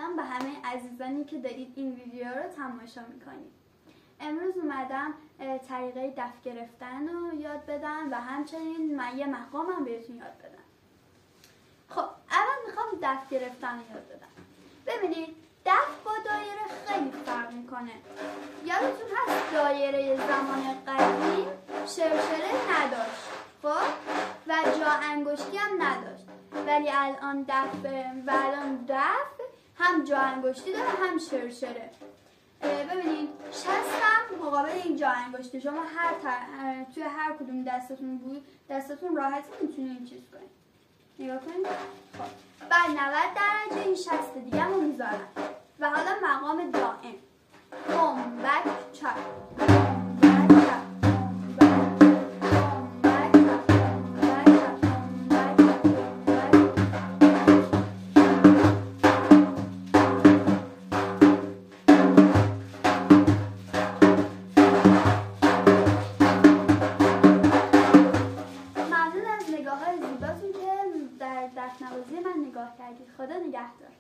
سلام به همه عزیزانی که دارید این ویدیو رو تماشا میکنید. امروز اومدم طریقه دف گرفتن رو یاد بدم و همچنین من یه مقامم بهتون یاد بدم. خب اول میخوام دف گرفتن رو یاد بدم. ببینید دف با دایره خیلی فرق میکنه. یادتون هست دایره زمان قدیم شرشره نداشت، خب و جا انگشتی هم نداشت، ولی الان دف هم جا انگشتی داره هم شرشره. ببینید شستم مقابل این جا انگشتی، شما توی هر کدوم دستتون بود دستتون راحتی میتونید این چیز کنید. نگاه کنید. خب بعد 90 درجه این شست دیگه رو میذارم و حالا مقام دائم قم بک چپ نگاه های زیباتون که در دفنوازی من نگاه کردید. خدا نگهدار.